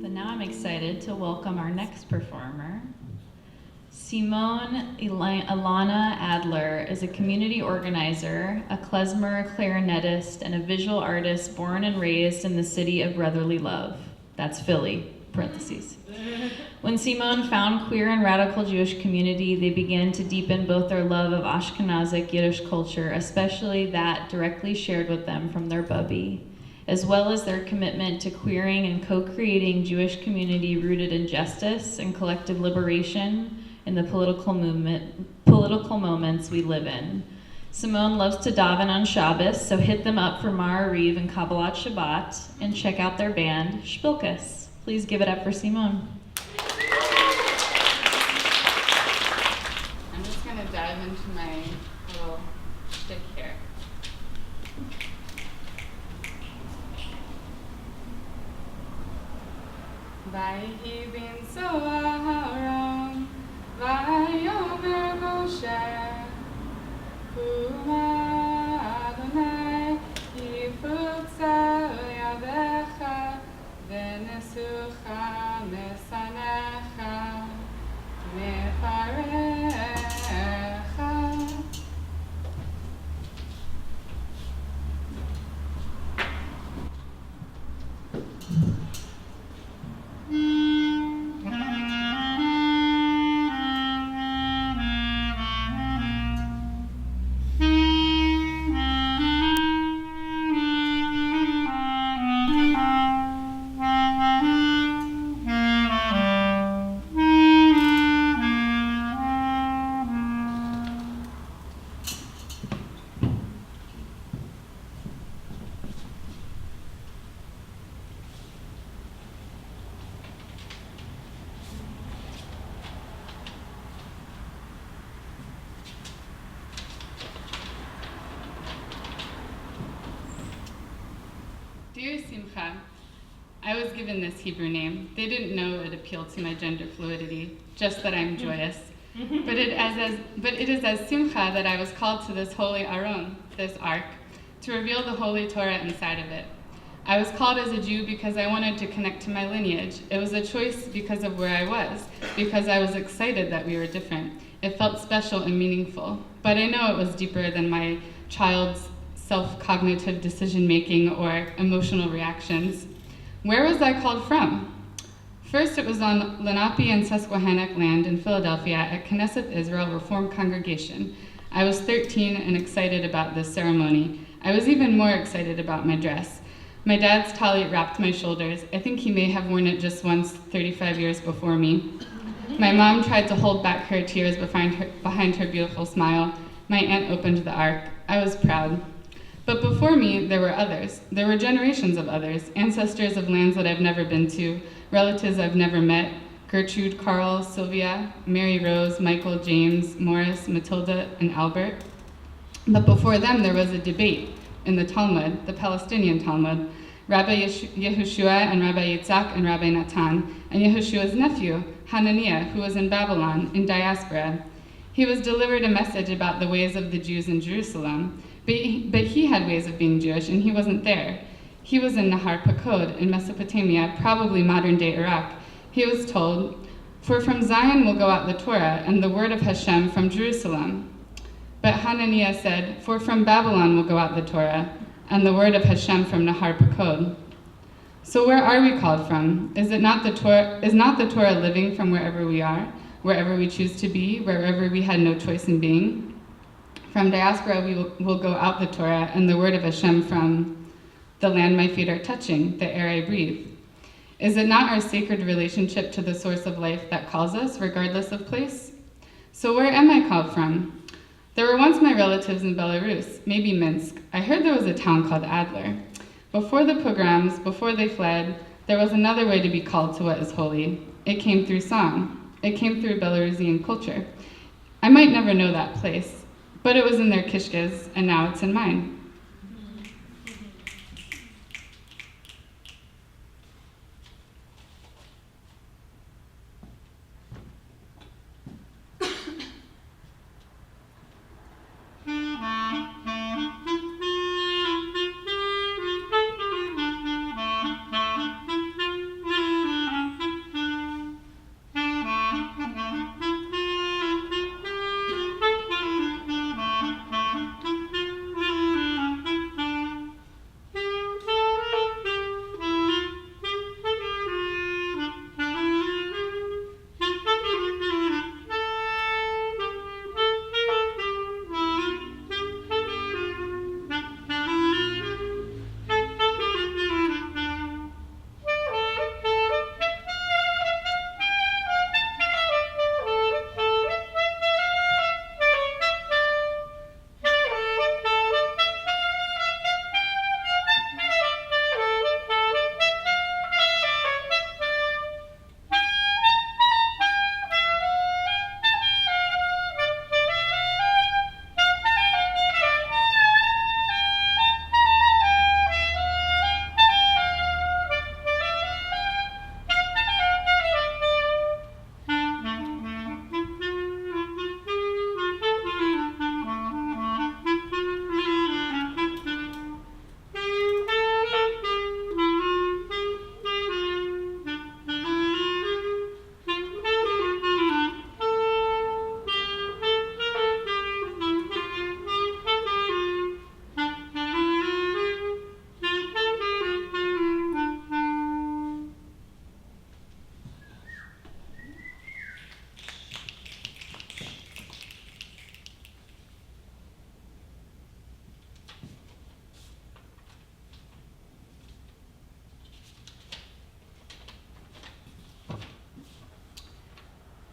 But now I'm excited to welcome our next performer. Simone Ilana Adler is a community organizer, a klezmer clarinetist, and a visual artist born and raised in the city of brotherly love. That's Philly, parentheses. When Simone found queer and radical Jewish community, they began to deepen both their love of Ashkenazic Yiddish culture, especially that directly shared with them from their bubby, as well as their commitment to queering and co-creating Jewish community rooted in justice and collective liberation in the political moments we live in. Simone loves to daven on Shabbos, so hit them up for Ma'ariv and Kabbalat Shabbat, and check out their band, Shpilkus. Please give it up for Simone. I'm just going to dive into my little shtick here. Vayhi bin Soharon, Vayomer Moshe, Kuma Adonai, Yifutza Yadecha, Venesucha Mesanecha, Mefarecha. Dear Simcha, I was given this Hebrew name. They didn't know it appealed to my gender fluidity, just that I'm joyous. But it is as Simcha that I was called to this holy Aron, this ark, to reveal the holy Torah inside of it. I was called as a Jew because I wanted to connect to my lineage. It was a choice because of where I was, because I was excited that we were different. It felt special and meaningful. But I know it was deeper than my child's self-cognitive decision-making or emotional reactions. Where was I called from? First, it was on Lenape and Susquehannock land in Philadelphia at Knesset Israel Reform Congregation. I was 13 and excited about this ceremony. I was even more excited about my dress. My dad's tallit wrapped my shoulders. I think he may have worn it just once 35 years before me. My mom tried to hold back her tears behind her beautiful smile. My aunt opened the ark. I was proud. But before me, there were others. There were generations of others, ancestors of lands that I've never been to, relatives I've never met, Gertrude, Carl, Sylvia, Mary Rose, Michael, James, Morris, Matilda, and Albert. But before them, there was a debate in the Talmud, the Palestinian Talmud, Rabbi Yehoshua and Rabbi Yitzhak and Rabbi Natan, and Yehoshua's nephew, Hananiah, who was in Babylon, in Diaspora. He was delivered a message about the ways of the Jews in Jerusalem, but he had ways of being Jewish, and he wasn't there. He was in Nahar Pakod in Mesopotamia, probably modern-day Iraq. He was told, "For from Zion will go out the Torah, and the word of Hashem from Jerusalem." But Hananiah said, "For from Babylon will go out the Torah, and the word of Hashem from Nahar Pakod." So where are we called from? Is not the Torah living from wherever we are, wherever we choose to be, wherever we had no choice in being? From Diaspora we will go out the Torah and the word of Hashem from the land my feet are touching, the air I breathe. Is it not our sacred relationship to the source of life that calls us, regardless of place? So where am I called from? There were once my relatives in Belarus, maybe Minsk. I heard there was a town called Adler. Before the pogroms, before they fled, there was another way to be called to what is holy. It came through song. It came through Belarusian culture. I might never know that place, but it was in their kishkas, and now it's in mine.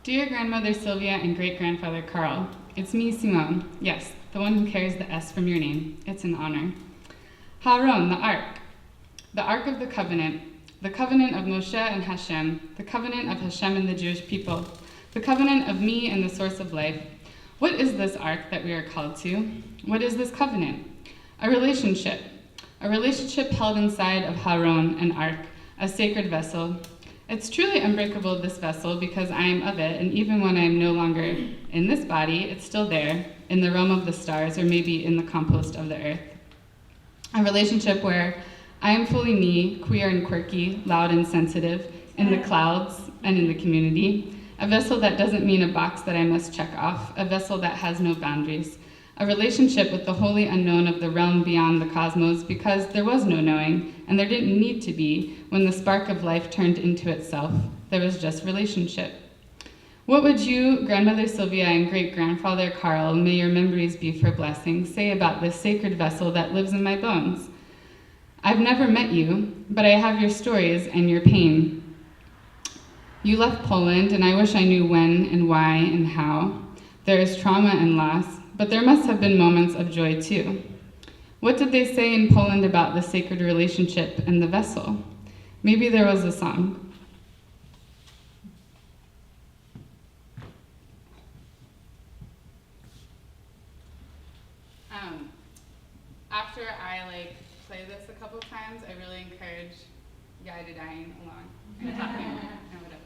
Dear Grandmother Sylvia and Great-Grandfather Carl, it's me, Simone. Yes, the one who carries the S from your name. It's an honor. Haron, the Ark of the Covenant of Moshe and Hashem, the covenant of Hashem and the Jewish people, the covenant of me and the source of life. What is this ark that we are called to? What is this covenant? A relationship held inside of Haron, an ark, a sacred vessel. It's truly unbreakable, this vessel, because I am of it, and even when I am no longer in this body, it's still there, in the realm of the stars, or maybe in the compost of the earth. A relationship where I am fully me, queer and quirky, loud and sensitive, in the clouds and in the community. A vessel that doesn't mean a box that I must check off, a vessel that has no boundaries. A relationship with the holy unknown of the realm beyond the cosmos, because there was no knowing, and there didn't need to be when the spark of life turned into itself. There was just relationship. What would you, Grandmother Sylvia and Great-Grandfather Carl, may your memories be for blessings, say about this sacred vessel that lives in my bones? I've never met you, but I have your stories and your pain. You left Poland, and I wish I knew when and why and how. There is trauma and loss, but there must have been moments of joy too. What did they say in Poland about the sacred relationship and the vessel? Maybe there was a song. After I play this a couple times, I really encourage guided eyeing along and talking and whatever.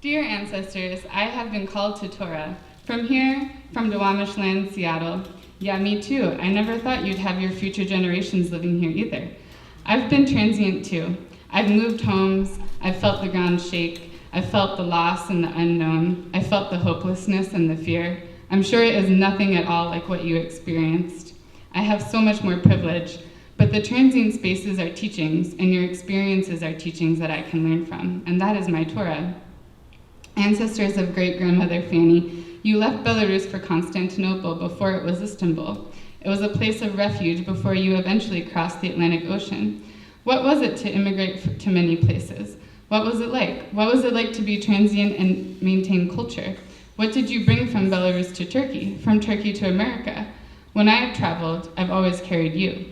Dear ancestors, I have been called to Torah. From here, from Duwamish land, Seattle. Yeah, me too. I never thought you'd have your future generations living here either. I've been transient too. I've moved homes. I've felt the ground shake. I've felt the loss and the unknown. I felt the hopelessness and the fear. I'm sure it is nothing at all like what you experienced. I have so much more privilege, but the transient spaces are teachings, and your experiences are teachings that I can learn from, and that is my Torah. Ancestors of great-grandmother Fanny, you left Belarus for Constantinople before it was Istanbul. It was a place of refuge before you eventually crossed the Atlantic Ocean. What was it to immigrate to many places? What was it like? What was it like to be transient and maintain culture? What did you bring from Belarus to Turkey, from Turkey to America? When I have traveled, I've always carried you.